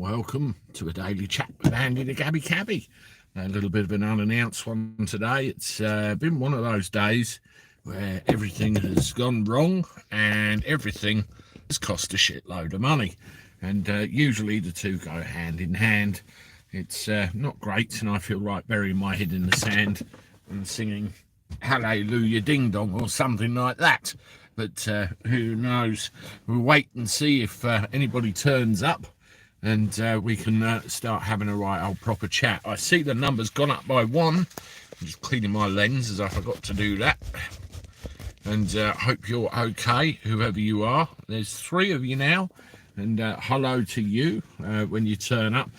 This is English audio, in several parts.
Welcome to a daily chat with Andy the Gabby Cabby. A little bit of an unannounced one today. It's been one of those days where everything has gone wrong and everything has cost a shitload of money. And usually the two go hand in hand. It's not great, and I feel like burying my head in the sand and singing Hallelujah Ding Dong or something like that. But who knows? We'll wait and see if anybody turns up, and we can start having a right old proper chat. I see the number's gone up by one. I'm just cleaning my lens as I forgot to do that. And hope you're okay, whoever you are. There's 3 of you now, and hello to you when you turn up.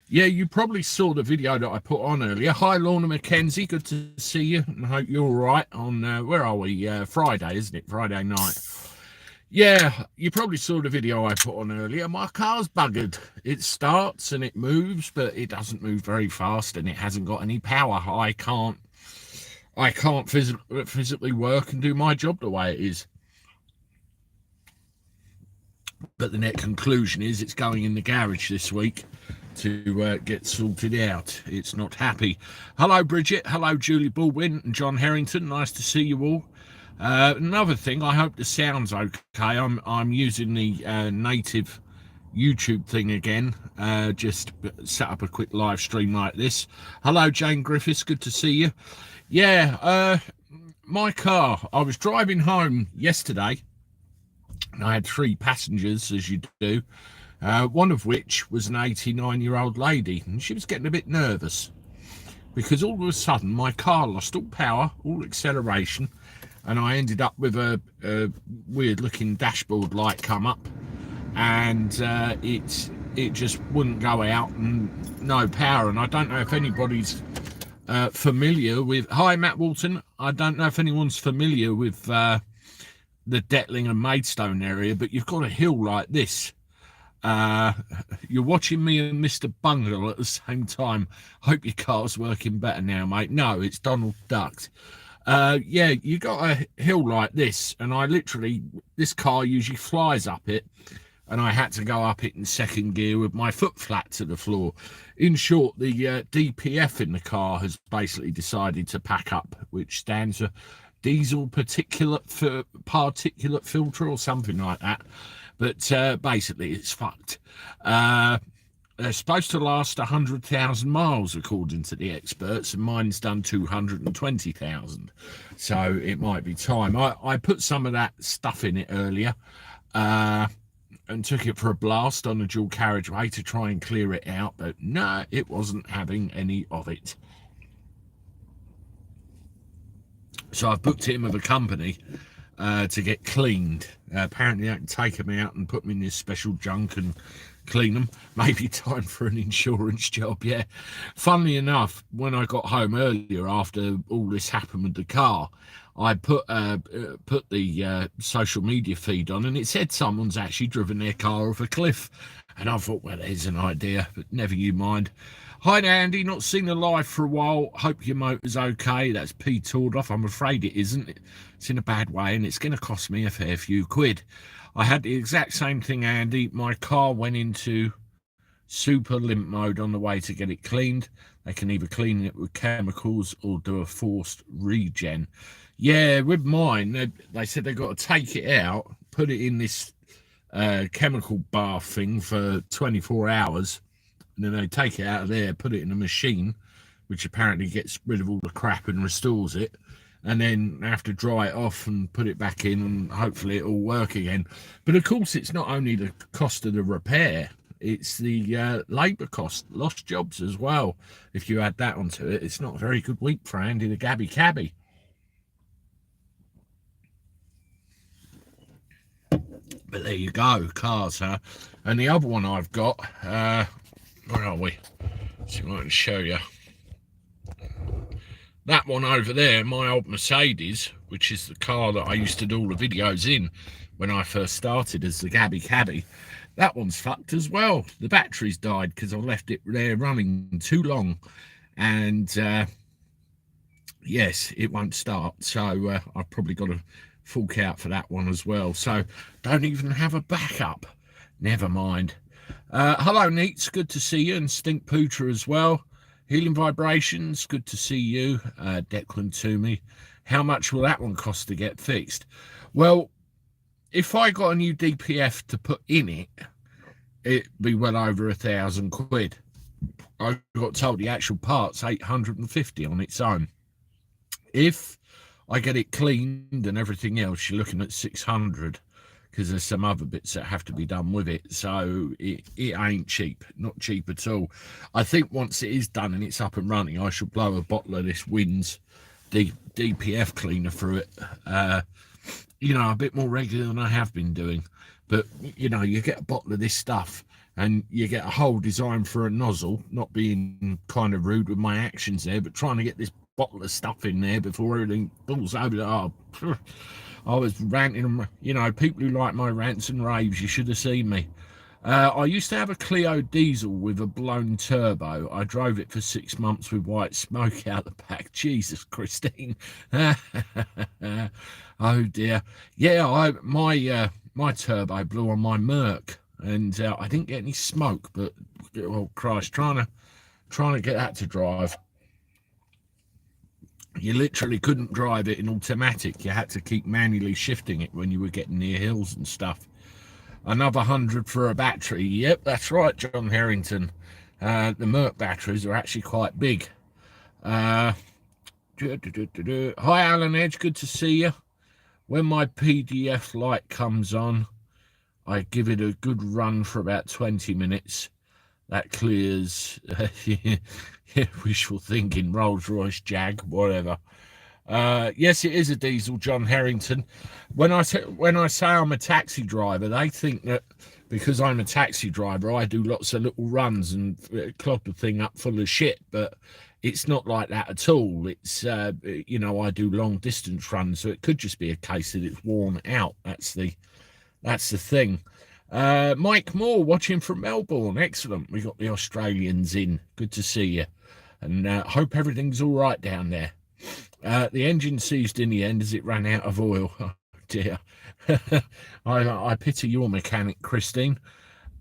Yeah, you probably saw the video that I put on earlier. Hi, Lorna Mackenzie. Good to see you, and hope you're all right on, where are we? Friday, isn't it? Friday night. Yeah, you probably saw the video I put on earlier. My car's buggered. It starts and it moves, but it doesn't move very fast, and it hasn't got any power. I can't physically work and do my job the way it is. But the net conclusion is it's going in the garage this week to get sorted out. It's not happy. Hello, Bridget. Hello, Julie Baldwin and John Harrington. Nice to see you all. Another thing, I hope the sound's okay. I'm using the native YouTube thing again. Just set up a quick live stream like this. Hello, Jane Griffiths. Good to see you. Yeah, my car. I was driving home yesterday, and I had 3 passengers, as you do. One of which was an 89-year-old lady, and she was getting a bit nervous because all of a sudden my car lost all power, all acceleration, and I ended up with a weird-looking dashboard light come up, and it just wouldn't go out and no power. And I don't know if anybody's familiar with. Hi, Matt Walton. I don't know if anyone's familiar with the Detling and Maidstone area, but you've got a hill like this. You're watching me and Mr. Bungle at the same time. Hope your car's working better now, mate. No, it's Donald Duck. Yeah, you got a hill like this, and this car usually flies up it, and I had to go up it in second gear with my foot flat to the floor. In short, the DPF in the car has basically decided to pack up, which stands for diesel particulate filter or something like that. But basically, it's fucked. They're supposed to last 100,000 miles, according to the experts, and mine's done 220,000. So it might be time. I put some of that stuff in it earlier and took it for a blast on a dual carriageway to try and clear it out. But no, it wasn't having any of it. So I've booked it in with a company to get cleaned. Apparently I can take them out and put them in this special junk and clean them. Maybe time for an insurance job. Yeah, funnily enough, when I got home earlier after all this happened with the car, I put the social media feed on, and it said someone's actually driven their car off a cliff, and I thought, well, there's an idea, but never you mind. Hi, Andy. Not seen the live for a while. Hope your motor's okay. That's P-toured off. I'm afraid it isn't. It's in a bad way, and it's going to cost me a fair few quid. I had the exact same thing, Andy. My car went into super limp mode on the way to get it cleaned. They can either clean it with chemicals or do a forced regen. Yeah, with mine, they said they've got to take it out, put it in this chemical bath thing for 24 hours, and then they take it out of there, put it in a machine, which apparently gets rid of all the crap and restores it, and then have to dry it off and put it back in, and hopefully it'll work again. But of course, it's not only the cost of the repair, it's the labour cost, lost jobs as well. If you add that onto it, it's not a very good week for Andy the Gabby Cabby. But there you go, cars, huh? And the other one I've got, where are we? See if I can show you. That one over there, my old Mercedes, which is the car that I used to do all the videos in when I first started as the Gabby Cabby, that one's fucked as well. The battery's died because I left it there running too long. And yes, it won't start. So I've probably got to fork out for that one as well. So don't even have a backup. Never mind. Hello, Neats. Good to see you. And Stink Pooter as well. Healing Vibrations. Good to see you. Declan Toomey. How much will that one cost to get fixed? Well, if I got a new DPF to put in it, it'd be well over £1,000. I got told the actual part's 850 on its own. If I get it cleaned and everything else, you're looking at 600 because there's some other bits that have to be done with it. So it ain't cheap, not cheap at all. I think once it is done and it's up and running, I should blow a bottle of this Wins DPF cleaner through it, a bit more regular than I have been doing. But, you get a bottle of this stuff and you get a whole design for a nozzle, not being kind of rude with my actions there, but trying to get this bottle of stuff in there before everything falls over. I was ranting, people who like my rants and raves, you should have seen me. I used to have a Clio diesel with a blown turbo. I drove it for 6 months with white smoke out the back. Jesus, Christine. Oh dear. Yeah, my turbo blew on my Merc, and I didn't get any smoke. But oh Christ, trying to get that to drive. You literally couldn't drive it in automatic. You had to keep manually shifting it when you were getting near hills and stuff. Another 100 for a battery. Yep, that's right, John Harrington. The Merc batteries are actually quite big. Hi, Alan Edge. Good to see you. When my PDF light comes on, I give it a good run for about 20 minutes. That clears wishful thinking, Rolls-Royce, Jag, whatever. Yes, it is a diesel, John Harrington. When I say I'm a taxi driver, they think that because I'm a taxi driver, I do lots of little runs and clog the thing up full of shit. But it's not like that at all. It's, I do long distance runs, so it could just be a case that it's worn out. That's the thing. Mike Moore watching from Melbourne. Excellent. We got the Australians in. Good to see you. And hope everything's all right down there. The engine seized in the end as it ran out of oil. Oh dear. I pity your mechanic, Christine.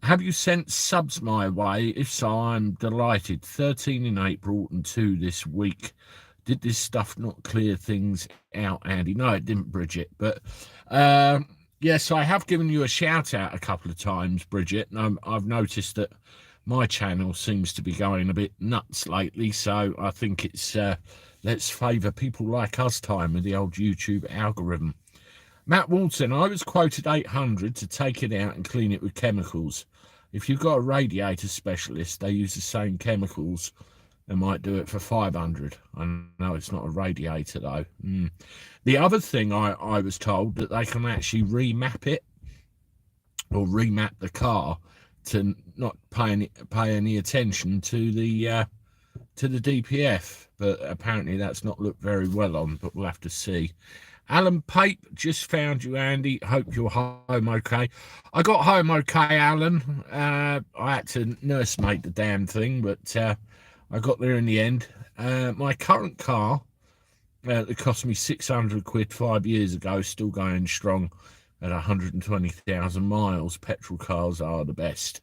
Have you sent subs my way? If so, I'm delighted. 13 in April and 2 this week. Did this stuff not clear things out, Andy? No, it didn't, Bridget. But yes, I have given you a shout out a couple of times, Bridget. And I've noticed that my channel seems to be going a bit nuts lately. So I think it's let's favour people like us time with the old YouTube algorithm. Matt Walton, I was quoted 800 to take it out and clean it with chemicals. If you've got a radiator specialist, they use the same chemicals. They might do it for 500. I know it's not a radiator though. The other thing I was told that they can actually remap it or remap the car to not pay any attention to the DPF, but apparently that's not looked very well on, but we'll have to see. Alan Pape, just found you, Andy. Hope you're home okay. I got home okay, Alan. I had to nursemaid the damn thing, but I got there in the end. My current car, that cost me 600 quid 5 years ago, still going strong at 120,000 miles. Petrol cars are the best.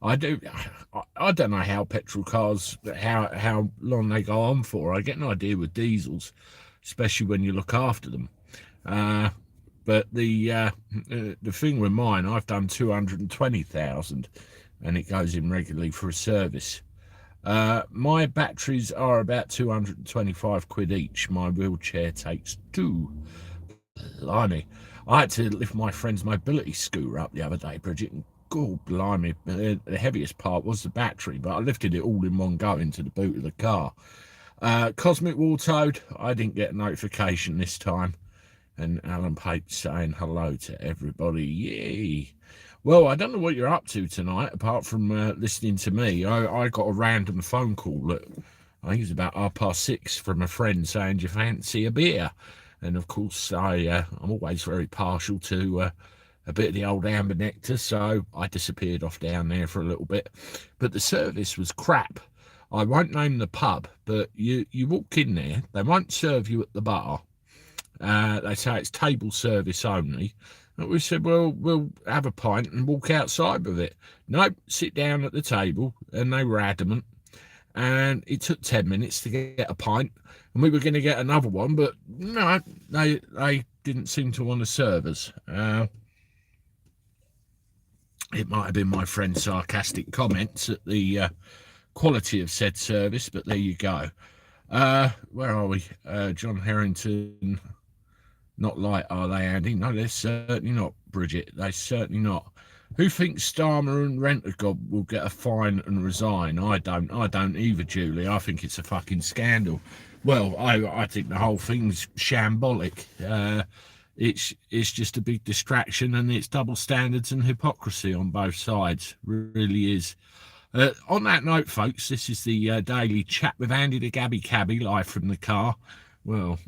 I don't know how petrol cars, how long they go on for. I get an idea with diesels, especially when you look after them. But the thing with mine, I've done 220,000 and it goes in regularly for a service. My batteries are about 225 quid each. My wheelchair takes 2. Blimey. I had to lift my friend's mobility scooter up the other day, Bridget, and God blimey, the heaviest part was the battery, but I lifted it all in one go into the boot of the car. Cosmic Wartoad, I didn't get a notification this time. And Alan Pape saying hello to everybody. Yay. Well, I don't know what you're up to tonight, apart from listening to me. I got a random phone call at, I think it was about 6:30 from a friend saying, do you fancy a beer? And of course, I'm always very partial to a bit of the old amber nectar, so I disappeared off down there for a little bit. But the service was crap. I won't name the pub, but you walk in there, they won't serve you at the bar. They say it's table service only. And we said, well, we'll have a pint and walk outside with it. Nope, sit down at the table, and they were adamant. And it took 10 minutes to get a pint, and we were going to get another one, but no, they didn't seem to want to serve us. It might have been my friend's sarcastic comments at the quality of said service, but there you go. Where are we? John Harrington. Not light, are they, Andy? No, they're certainly not, Bridget. They're certainly not. Who thinks Starmer and Rent-A-God will get a fine and resign? I don't either, Julie. I think it's a fucking scandal. Well, I think the whole thing's shambolic. It's just a big distraction, and it's double standards and hypocrisy on both sides. Really is. On that note, folks, this is the Daily Chat with Andy the Gabby Cabby, live from the car. Well,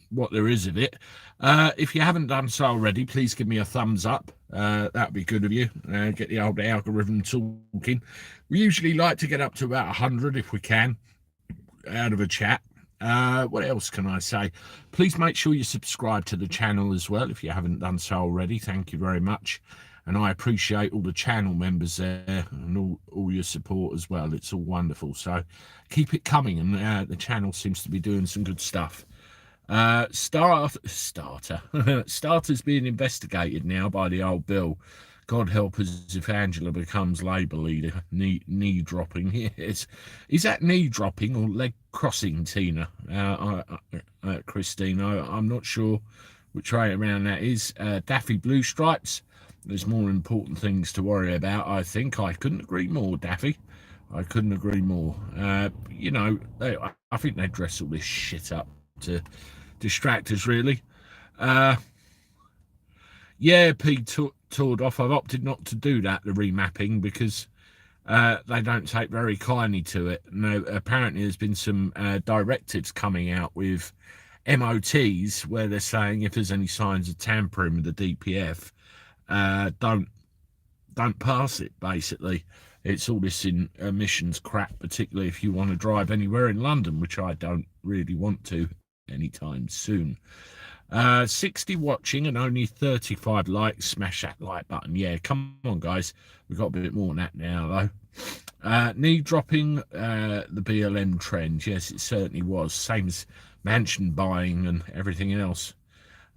what there is of it. If you haven't done so already, please give me a thumbs up. That'd be good of you. Get the old algorithm talking. We usually like to get up to about 100 if we can out of a chat. What else can I say? Please make sure you subscribe to the channel as well if you haven't done so already. Thank you very much. And I appreciate all the channel members there and all your support as well. It's all wonderful. So keep it coming. And the channel seems to be doing some good stuff. Starter's being investigated now by the old Bill. God help us if Angela becomes Labour leader. Knee dropping. Yes. Is that knee dropping or leg crossing, Tina? Christine, I'm not sure which way around that is. Daffy Blue Stripes. There's more important things to worry about, I think. I couldn't agree more, Daffy. I couldn't agree more. You know, I think they dress all this shit up to distract us, really. Yeah, Pete toured off. I've opted not to do that, the remapping, because they don't take very kindly to it. No, apparently there's been some directives coming out with MOTs where they're saying if there's any signs of tampering with the DPF, don't pass it, basically. It's all this in emissions crap, particularly if you want to drive anywhere in London, which I don't really want to anytime soon. 60 watching and only 35 likes. Smash that like button. Yeah, come on, guys. We've got a bit more than that now, though. Knee dropping, the BLM trend. Yes, it certainly was. Same as mansion buying and everything else.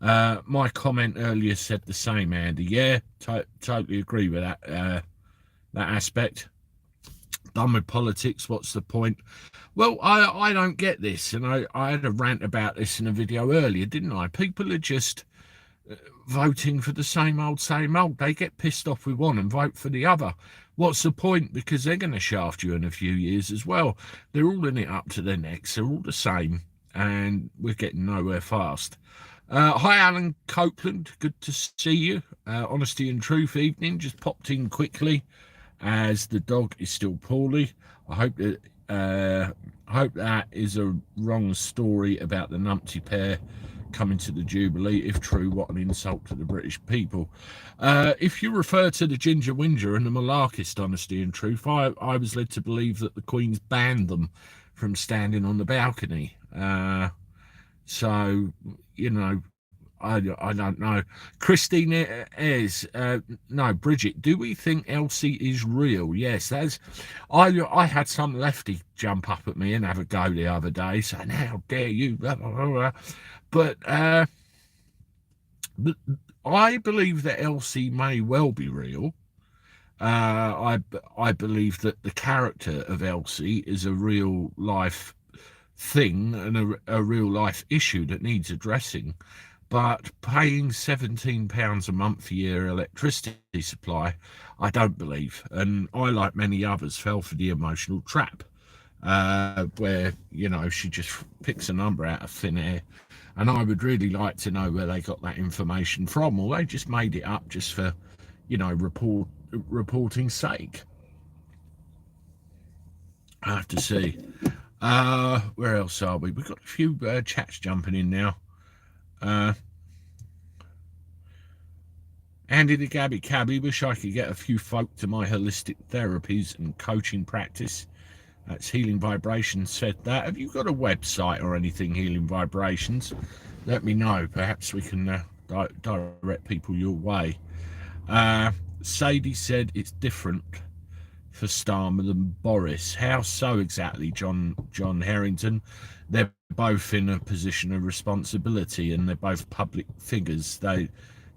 My comment earlier said the same, Andy. Yeah, totally agree with that that aspect. Done with politics, what's the point? Well, I don't get this, and I had a rant about this in a video earlier, didn't I? People are just voting for the same old. They get pissed off with one and vote for the other. What's the point? Because they're going to shaft you in a few years as well. They're all in it up to their necks. They're all the same, and we're getting nowhere fast. Hi, Alan Copeland. Good to see you. Honesty and Truth evening. Just popped in quickly as the dog is still poorly. I hope that is a wrong story about the numpty pair coming to the Jubilee. If true, what an insult to the British people. If you refer to the Ginger Whinger and the Malarkist Honesty and Truth, I was led to believe that the Queen's banned them from standing on the balcony. So, you know, I don't know. Christine is no, Bridget, do we think Elsie is real? Yes, that's I had some lefty jump up at me and have a go the other day saying, how dare you, blah, blah, blah, blah. But I believe that Elsie may well be real. I believe that the character of Elsie is a real life thing and a real life issue that needs addressing. But paying £17 a month for your electricity supply, I don't believe. And I, like many others, fell for the emotional trap where, you know, she just picks a number out of thin air. And I would really like to know where they got that information from, or they just made it up just for, you know, reporting sake. I have to see. Where else are we? We've got a few chats jumping in now. Andy the Gabby Cabby, wish I could get a few folk to my holistic therapies and coaching practice. That's Healing Vibrations said that. Have you got a website or anything, Healing Vibrations? Let me know. Perhaps we can direct people your way. Sadie said it's different for Starmer than Boris. How so exactly, John Harrington? They're both in a position of responsibility, and they're both public figures. They,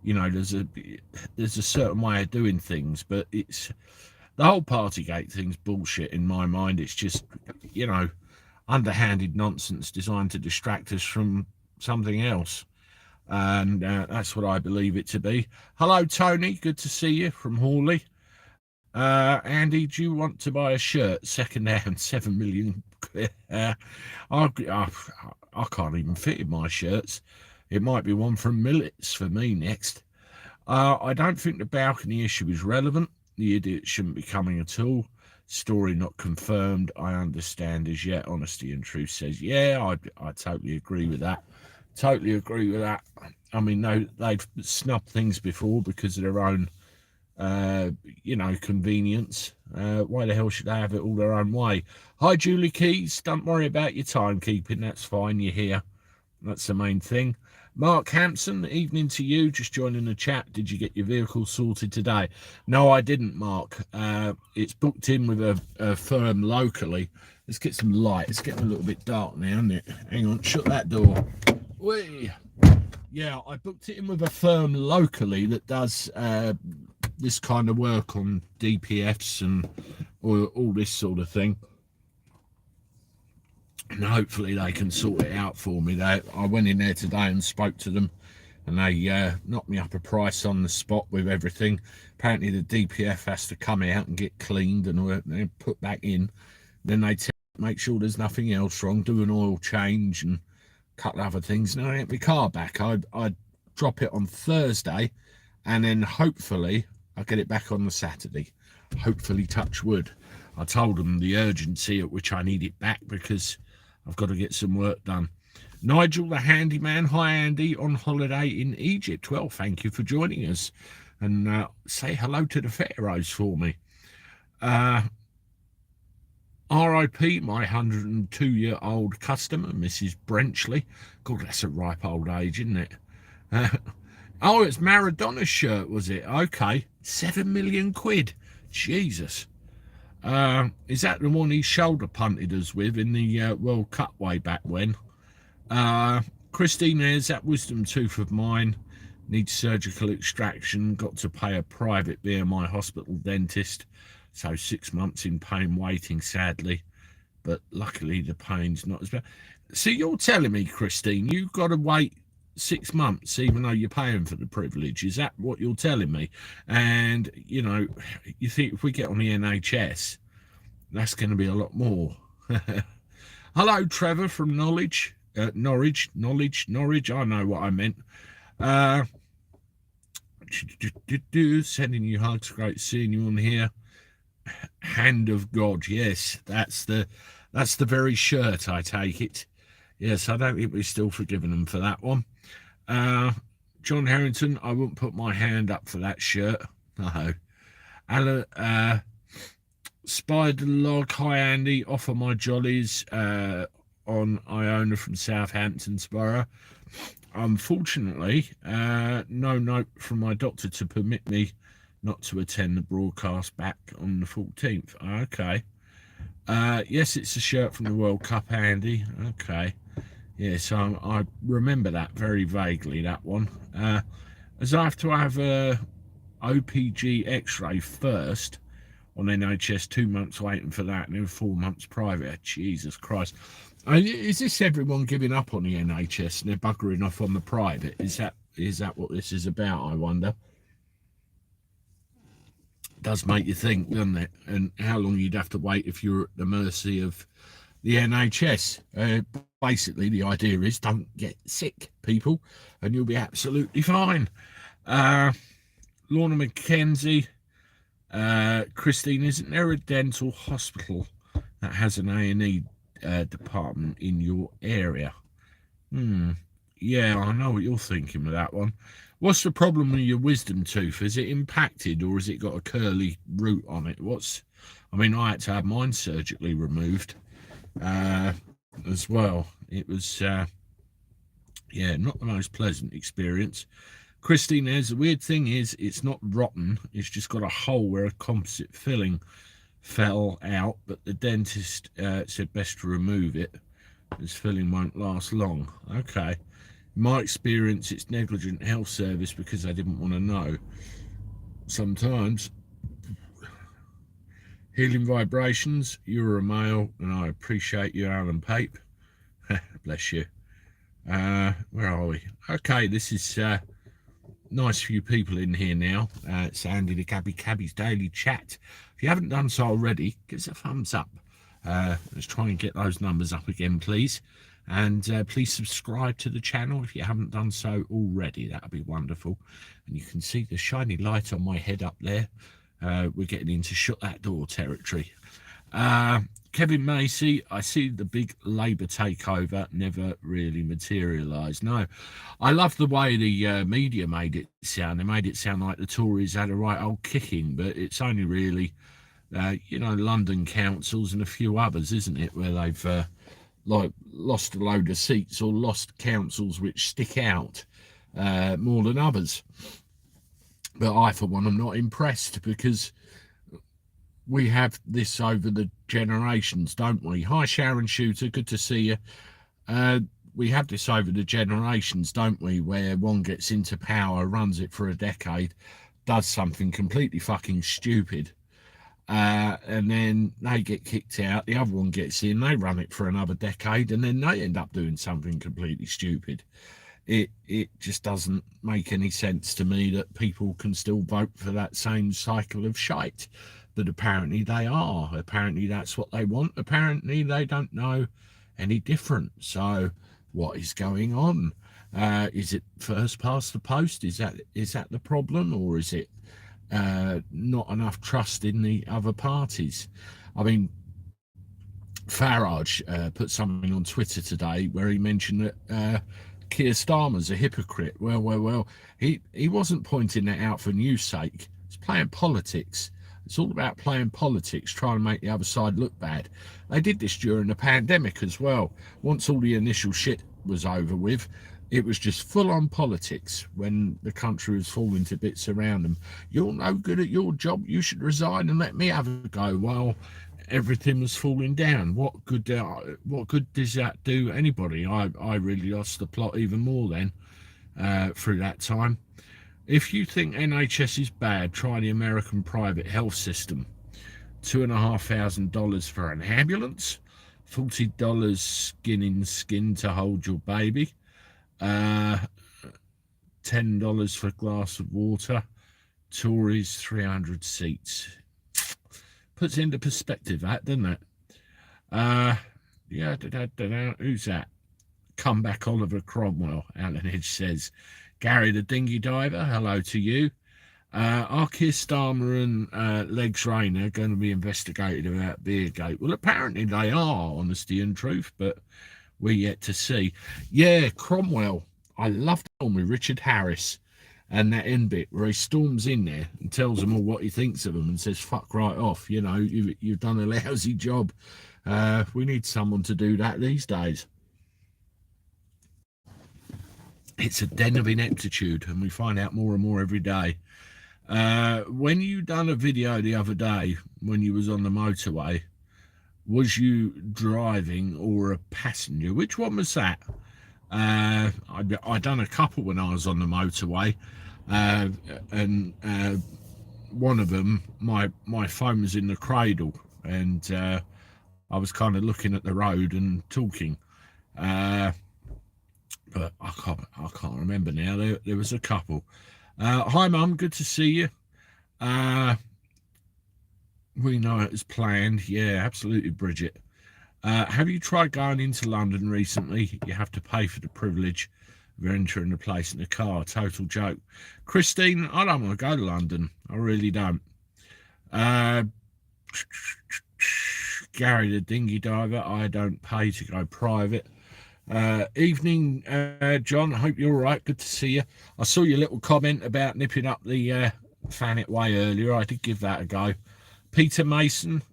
there's a certain way of doing things, but it's the whole Partygate thing's bullshit in my mind. It's just, underhanded nonsense designed to distract us from something else. And that's what I believe it to be. Hello, Tony. Good to see you from Hawley. Andy, do you want to buy a shirt second hand, 7 million? I can't even fit in my shirts. It might be one from Millets for me next. I don't think the balcony issue is relevant. The idiot shouldn't be coming at all. Story not confirmed. I understand as yet. Honesty and Truth says, yeah, I totally agree with that. Totally agree with that. I mean, no, they've snubbed things before because of their own convenience. Why the hell should they have it all their own way? Hi, Julie Keys. Don't worry about your timekeeping. That's fine. You're here. That's the main thing. Mark Hampson, evening to you. Just joining the chat. Did you get your vehicle sorted today? No, I didn't, Mark. It's booked in with a firm locally. Let's get some light. It's getting a little bit dark now, isn't it? Hang on, shut that door. Whee! Yeah, I booked it in with a firm locally that does this kind of work on DPFs and all this sort of thing. And hopefully they can sort it out for me. I went in there today and spoke to them, and they knocked me up a price on the spot with everything. Apparently the DPF has to come out and get cleaned and put back in. Then they make sure there's nothing else wrong, do an oil change and a couple of other things. And I get my car back. I'd drop it on Thursday, and then hopefully I'll get it back on the Saturday. Hopefully, touch wood. I told them the urgency at which I need it back because I've got to get some work done. Nigel, the handyman. Hi, Andy, on holiday in Egypt. Well, thank you for joining us. And say hello to the Pharaohs for me. R.I.P. my 102-year-old customer, Mrs. Brenchley. God, that's a ripe old age, isn't it? Oh, it's Maradona's shirt, was it? Okay. 7 million quid. Jesus. Is that the one he shoulder punted us with in the World Cup way back when? Christine, there's that wisdom tooth of mine. Needs surgical extraction. Got to pay a private via my hospital dentist. So 6 months in pain waiting, sadly. But luckily the pain's not as bad. So you're telling me, Christine, you've got to wait 6 months even though you're paying for the privilege? Is that what you're telling me? And you think if we get on the NHS, that's going to be a lot more. Hello, Trevor from Norwich. I know what I meant. Sending you hugs. Great seeing you on here. Hand of God. Yes, that's the very shirt, I take it. Yes, I don't think we're still forgiving them for that one. John Harrington, I wouldn't put my hand up for that shirt. No. Alan, Spider Log, hi Andy, offer my jollies on Iona from Southamptonsborough. Unfortunately, no note from my doctor to permit me not to attend the broadcast back on the 14th. Okay. Yes, it's a shirt from the World Cup, Andy. Okay. Yes, I remember that very vaguely, that one. As I have to have a OPG x-ray first on NHS, 2 months waiting for that, and then 4 months private. Jesus Christ. Is this everyone giving up on the NHS and they're buggering off on the private? Is that what this is about, I wonder? Does make you think, doesn't it? And how long you'd have to wait if you're at the mercy of the NHS. Basically, the idea is don't get sick, people, and you'll be absolutely fine. Lorna McKenzie, Christine, isn't there a dental hospital that has an A&E department in your area? Yeah, I know what you're thinking with that one. What's the problem with your wisdom tooth? Is it impacted or has it got a curly root on it? I had to have mine surgically removed as well. It was, not the most pleasant experience. Christine, there's the weird thing is it's not rotten. It's just got a hole where a composite filling fell out, but the dentist said best to remove it. This filling won't last long. Okay. In my experience, it's negligent health service because they didn't want to know. Sometimes. Healing vibrations, you're a male, and I appreciate you, Alan Pape. Bless you. Where are we? Okay, this is nice few people in here now. It's Andy the Gabby Cabby's Daily Chat. If you haven't done so already, give us a thumbs up. Let's try and get those numbers up again, please. And please subscribe to the channel if you haven't done so already. That would be wonderful. And you can see the shiny light on my head up there. We're getting into shut that door territory. Kevin Macy, I see the big Labour takeover never really materialised. No, I love the way the media made it sound. They made it sound like the Tories had a right old kicking, but it's only really, London councils and a few others, isn't it, where they've lost a load of seats or lost councils which stick out more than others. But I, for one, am not impressed because we have this over the generations, don't we? Hi, Sharon Shooter, good to see you. We have this over the generations, don't we, where one gets into power, runs it for a decade, does something completely fucking stupid, and then they get kicked out, the other one gets in, they run it for another decade, and then they end up doing something completely stupid. It just doesn't make any sense to me that people can still vote for that same cycle of shite. But apparently they are. Apparently that's what they want. Apparently they don't know any different. So what is going on? Is it first past the post? Is that the problem? Or is it not enough trust in the other parties? I mean, Farage put something on Twitter today where he mentioned that Keir Starmer's a hypocrite. Well, he wasn't pointing that out for news sake. He's playing politics. It's all about playing politics, trying to make the other side look bad. They did this during the pandemic as well. Once all the initial shit was over with, it was just full-on politics when the country was falling to bits around them. You're no good at your job. You should resign and let me have a go while everything was falling down. What good does that do anybody? I really lost the plot even more then through that time. If you think NHS is bad, try the American private health system. $2,500 for an ambulance, $40 skin in skin to hold your baby, $10 for a glass of water, Tories 300 seats. Puts into perspective that, doesn't it? Who's that? Comeback Oliver Cromwell, Alan Edge says. Gary the dinghy diver, hello to you. Are Keir Starmer and Legs Rayner going to be investigated about Beergate? Well, apparently they are, honesty and truth, but we're yet to see. Yeah, Cromwell. I love the film with Richard Harris and that end bit where he storms in there and tells them all what he thinks of them and says, fuck right off, you've done a lousy job. We need someone to do that these days. It's a den of ineptitude, and we find out more and more every day. When you done a video the other day, when you was on the motorway, was you driving or a passenger? Which one was that? I done a couple when I was on the motorway, and one of them, my phone was in the cradle, and I was kind of looking at the road and talking. But I can't remember now. There was a couple. Hi, Mum. Good to see you. We know it was planned. Yeah, absolutely, Bridget. Have you tried going into London recently? You have to pay for the privilege of entering the place in the car. Total joke. Christine, I don't want to go to London. I really don't. Gary the dinghy diver, I don't pay to go private. Evening, John. I hope you're all right. Good to see you. I saw your little comment about nipping up the Thanet Way earlier. I did give that a go. Peter Mason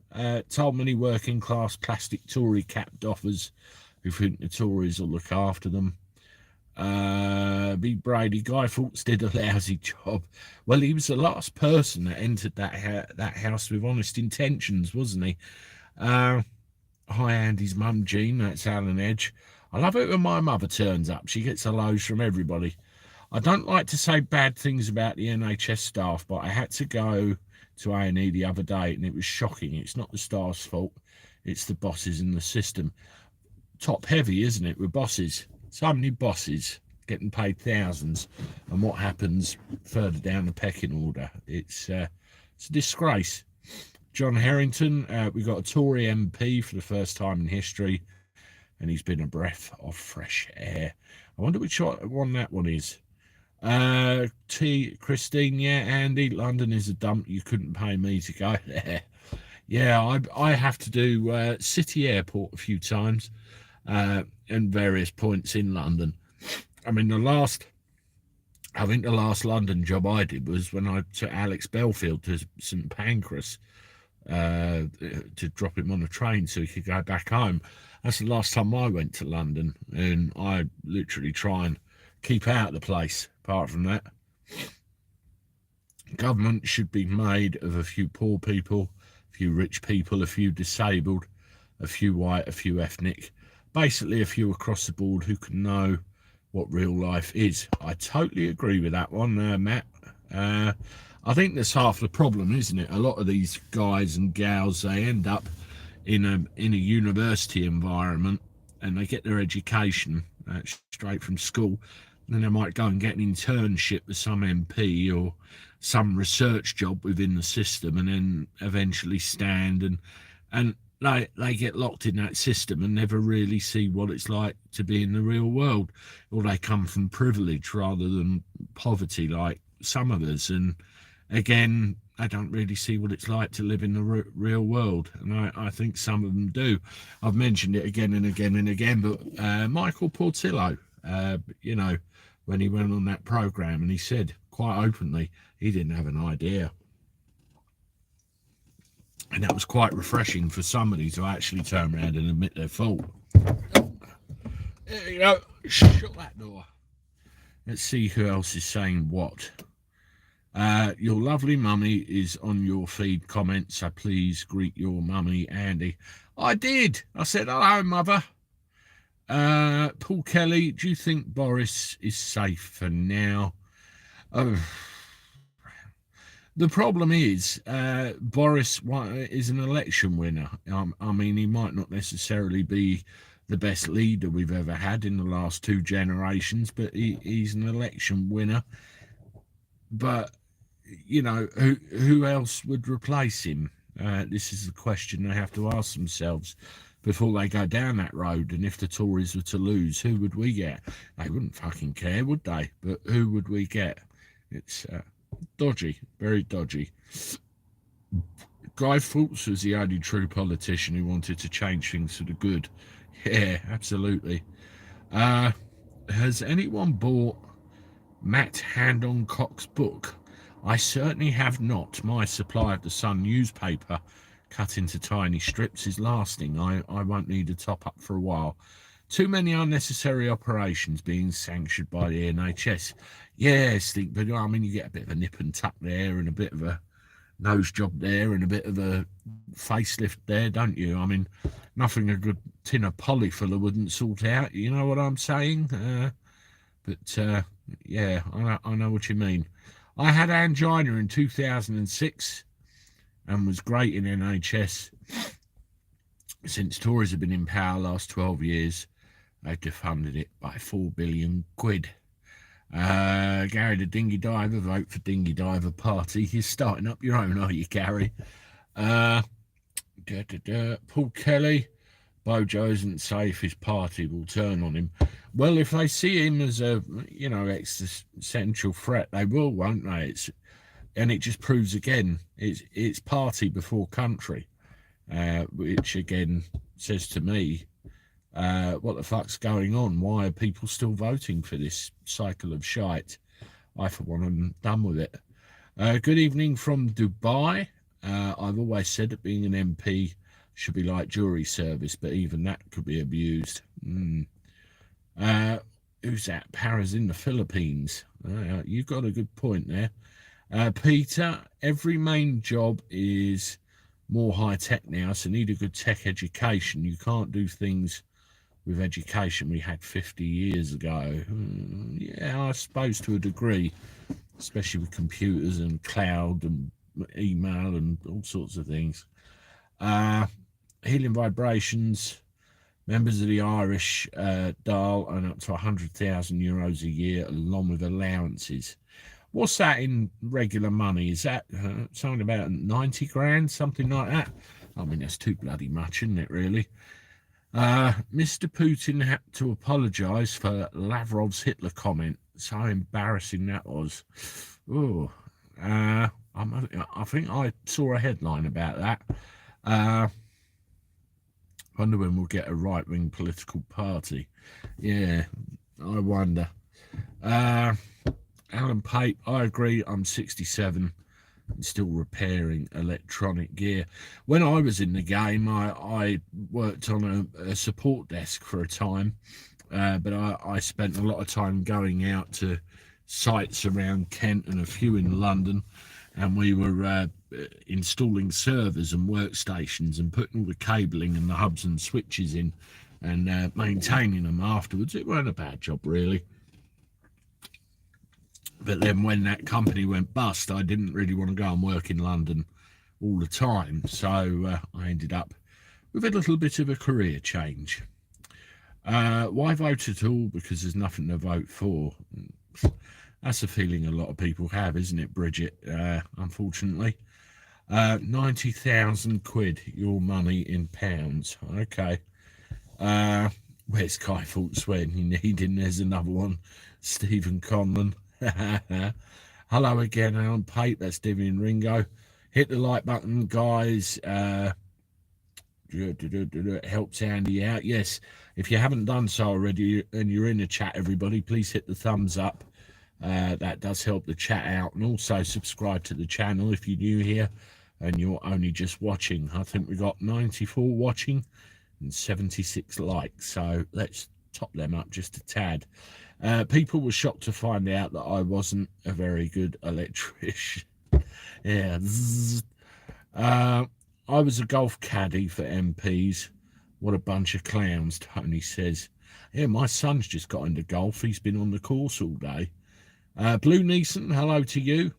told many working class plastic Tory cap doffers who think the Tories will look after them. B. Brady, Guy Fawkes did a lousy job. Well, he was the last person that entered that house with honest intentions, wasn't he? Hi, Andy's mum, Jean. That's Alan Edge. I love it when my mother turns up. She gets the lows from everybody. I don't like to say bad things about the NHS staff, but I had to go to A&E the other day, and it was shocking. It's not the staff's fault. It's the bosses in the system. Top heavy, isn't it, with bosses? So many bosses getting paid thousands, and what happens further down the pecking order? It's a disgrace. John Harrington, we got a Tory MP for the first time in history, and he's been a breath of fresh air. I wonder which one that one is. Christine, yeah, Andy, London is a dump. You couldn't pay me to go there. Yeah, I have to do City Airport a few times and various points in London. I mean, I think the last London job I did was when I took Alex Belfield to St Pancras to drop him on a train so he could go back home. That's the last time I went to London, and I literally try and keep out of the place. Apart from that, government should be made of a few poor people, a few rich people, a few disabled, a few white, a few ethnic, basically a few across the board who can know what real life is. I totally agree with that one, Matt. I think that's half the problem, isn't it? A lot of these guys and gals, they end up in a university environment, and they get their education straight from school. And then they might go and get an internship with some MP or some research job within the system, and then eventually stand and they get locked in that system and never really see what it's like to be in the real world, or they come from privilege rather than poverty like some of us, and again I don't really see what it's like to live in the real world, and I think some of them do. I've mentioned it again and again and again, but Michael Portillo, you know, when he went on that program, and he said quite openly he didn't have an idea. And that was quite refreshing for somebody to actually turn around and admit their fault. You know, shut that door. Let's see who else is saying what. Your lovely mummy is on your feed comment, so please greet your mummy, Andy. I did. I said, hello, mother. Paul Kelly, do you think Boris is safe for now? The problem is Boris is an election winner. I mean, he might not necessarily be the best leader we've ever had in the last two generations, but he's an election winner. But, you know, who else would replace him? This is the question they have to ask themselves before they go down that road. And if the Tories were to lose, who would we get? They wouldn't fucking care, would they? But who would we get? It's dodgy, very dodgy. Guy Fawkes was the only true politician who wanted to change things for the good. Yeah, absolutely. Has anyone bought Matt Hancock's book? I certainly have not. My supply of the Sun newspaper, cut into tiny strips, is lasting. I won't need a top-up for a while. Too many unnecessary operations being sanctioned by the NHS. Yes, but I mean, you get a bit of a nip and tuck there, and a bit of a nose job there, and a bit of a facelift there, don't you? I mean, nothing a good tin of polyfiller wouldn't sort out. You know what I'm saying? Yeah, I know what you mean. I had angina in 2006 and was great in NHS. Since Tories have been in power last 12 years, they defunded it by 4 billion quid. Gary the Dinghy Diver, vote for Dinghy Diver Party. You're starting up your own, are you, Gary? Paul Kelly, Bojo isn't safe, his party will turn on him. Well, if they see him as a, you know, existential threat, they will, won't they? And it just proves again, it's party before country, which again says to me, what the fuck's going on? Why are people still voting for this cycle of shite? I, for one, am done with it. Good evening from Dubai. I've always said that being an MP should be like jury service, but even that could be abused. Who's that? Para's in the Philippines. You've got a good point there. Peter, every main job is more high-tech now, so need a good tech education. You can't do things with education we had 50 years ago. Yeah, I suppose to a degree, especially with computers and cloud and email and all sorts of things. Healing vibrations, members of the Irish Dial earn up to €100,000 a year, along with allowances. What's that in regular money? Is that something about 90 grand, something like that? I mean, that's too bloody much, isn't it, really? Mr. Putin had to apologise for Lavrov's Hitler comment. So embarrassing that was. Oh, I think I saw a headline about that. Wonder when we'll get a right-wing political party. Yeah, I wonder. Alan Pape, I agree, I'm 67 and still repairing electronic gear. When I was in the game, I worked on a support desk for a time, but I spent a lot of time going out to sites around Kent and a few in London, and we were installing servers and workstations and putting all the cabling and the hubs and switches in and maintaining them afterwards. It weren't a bad job, really. But then when that company went bust, I didn't really want to go and work in London all the time. So I ended up with a little bit of a career change. Why vote at all? Because there's nothing to vote for. That's a feeling a lot of people have, isn't it, Bridget? Unfortunately. 90,000 quid, your money in pounds. Okay. Where's Kai Fawkes when you need him? There's another one. Stephen Conlon. Hello again, Alan Pape. That's Divvy and Ringo. Hit the like button, guys. It helps Andy out. Yes, if you haven't done so already and you're in the chat, everybody, please hit the thumbs up. That does help the chat out. And also subscribe to the channel if you're new here and you're only just watching. I think we got 94 watching and 76 likes. So let's top them up just a tad. People were shocked to find out that I wasn't a very good electrician. Yeah. I was a golf caddy for MPs. What a bunch of clowns, Tony says. Yeah, my son's just got into golf. He's been on the course all day. Blue Neeson, hello to you.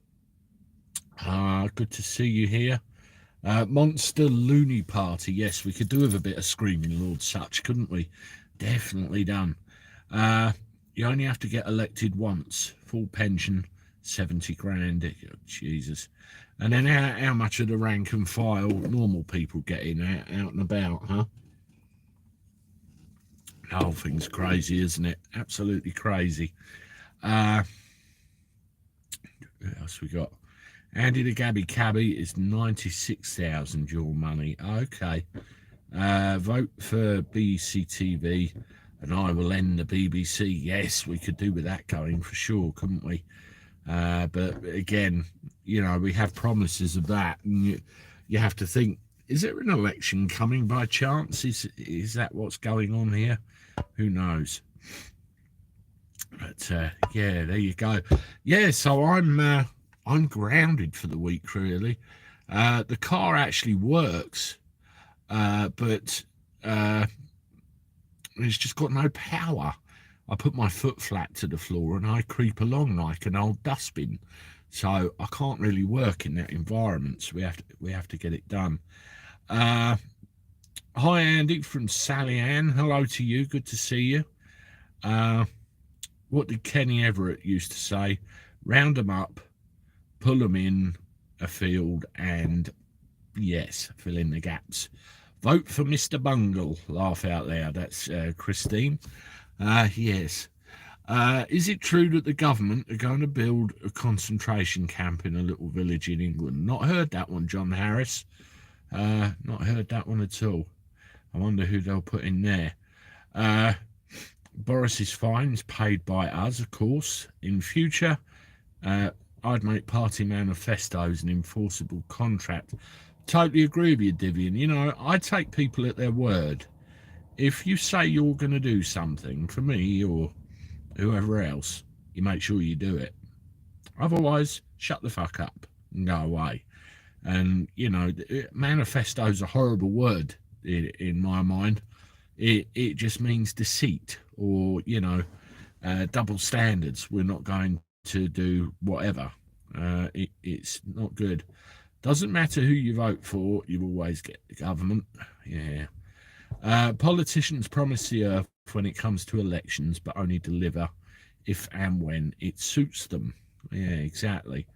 Good to see you here. Monster Looney Party. Yes, we could do with a bit of Screaming Lord Such, couldn't we? Definitely done. You only have to get elected once. Full pension, 70 grand. Oh, Jesus. And then how much of the rank and file normal people get in out and about, huh? The whole thing's crazy, isn't it? Absolutely crazy. What else we got? Andy the Gabby Cabby is 96,000 your money. Okay. Vote for BCTV and I will end the BBC. Yes, we could do with that going for sure, couldn't we? But again, you know, we have promises of that, and you have to think, is there an election coming by chance? Is that what's going on here? Who knows? But yeah, there you go. Yeah, so I'm grounded for the week, really. The car actually works, but it's just got no power. I put my foot flat to the floor and I creep along like an old dustbin. So I can't really work in that environment. So we have to get it done. Hi, Andy from Sally Ann. Hello to you. Good to see you. What did Kenny Everett used to say? Round them up, pull them in a field, and yes, fill in the gaps. Vote for Mr. Bungle. Laugh out loud. That's Christine. Yes. Is it true that the government are going to build a concentration camp in a little village in England? Not heard that one, John Harris. Not heard that one at all. I wonder who they'll put in there. Boris's fines paid by us, of course. In future, I'd make party manifestos an enforceable contract. Totally agree with you, Divian. You know, I take people at their word. If you say you're going to do something for me or whoever else, you make sure you do it. Otherwise, shut the fuck up and go away. And, you know, manifesto's a horrible word in my mind. It just means deceit or, you know, double standards. We're not going to do whatever. It's not good. Doesn't matter who you vote for, you always get the government. Yeah. Politicians promise the earth when it comes to elections, but only deliver if and when it suits them. Yeah, exactly.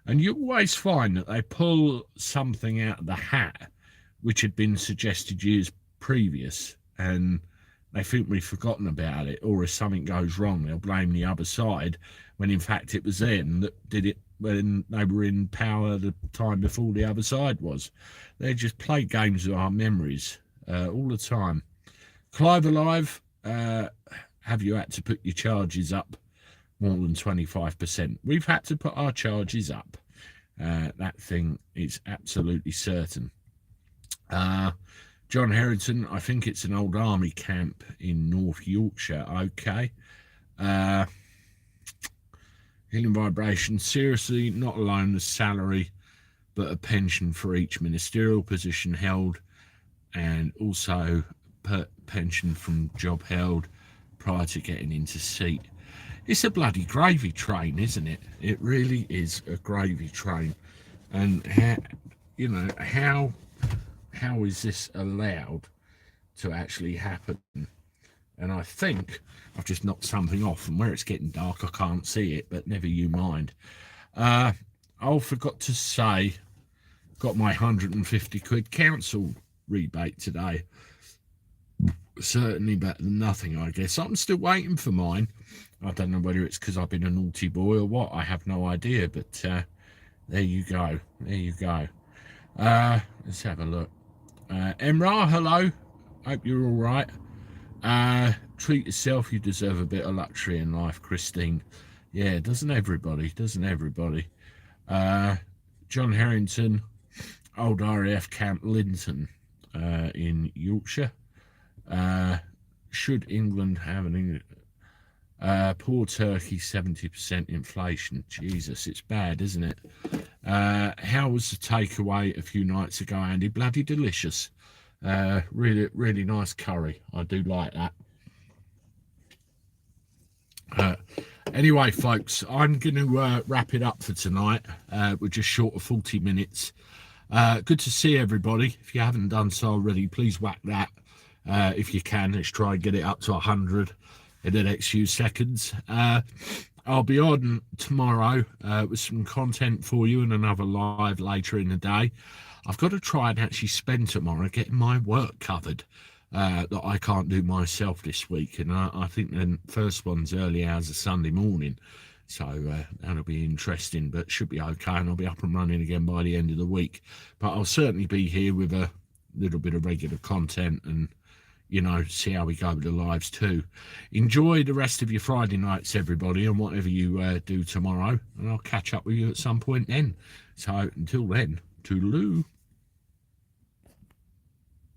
And you always find that they pull something out of the hat which had been suggested years previous, and they think we've forgotten about it, or if something goes wrong, they'll blame the other side, when in fact it was them that did it when they were in power the time before the other side was. They just play games with our memories all the time. Clive Alive, have you had to put your charges up more than 25%? We've had to put our charges up. That thing is absolutely certain. John Harrington, I think it's an old army camp in North Yorkshire. Okay. Healing Vibration, seriously, not alone the salary, but a pension for each ministerial position held, and also pension from job held prior to getting into seat. It's a bloody gravy train, isn't it? It really is a gravy train. And how is this allowed to actually happen? And I think I've just knocked something off, and where it's getting dark I can't see it, but never you mind. I forgot to say, got my 150 quid council rebate today. Certainly better than nothing, I guess. I'm still waiting for mine. I don't know whether it's because I've been a naughty boy or what. I have no idea, but there you go. There you go. Let's have a look. Emrah, hello. Hope you're all right. Treat yourself. You deserve a bit of luxury in life, Christine. Yeah, doesn't everybody? Doesn't everybody? John Harrington, old RAF Camp Linton in Yorkshire. Should England have an poor Turkey 70% inflation? Jesus, it's bad, isn't it? How was the takeaway a few nights ago, Andy? Bloody delicious. Really, really nice curry. I do like that. Anyway, folks, I'm going to wrap it up for tonight. We're just short of 40 minutes. Good to see everybody. If you haven't done so already, please whack that. If you can, let's try and get it up to 100 in the next few seconds. I'll be on tomorrow with some content for you and another live later in the day. I've got to try and actually spend tomorrow getting my work covered that I can't do myself this week. And I think the first one's early hours of Sunday morning. So that'll be interesting, but should be okay. And I'll be up and running again by the end of the week. But I'll certainly be here with a little bit of regular content and, you know, see how we go with the lives too. Enjoy the rest of your Friday nights, everybody, and whatever you do tomorrow. And I'll catch up with you at some point then. So until then, toodaloo.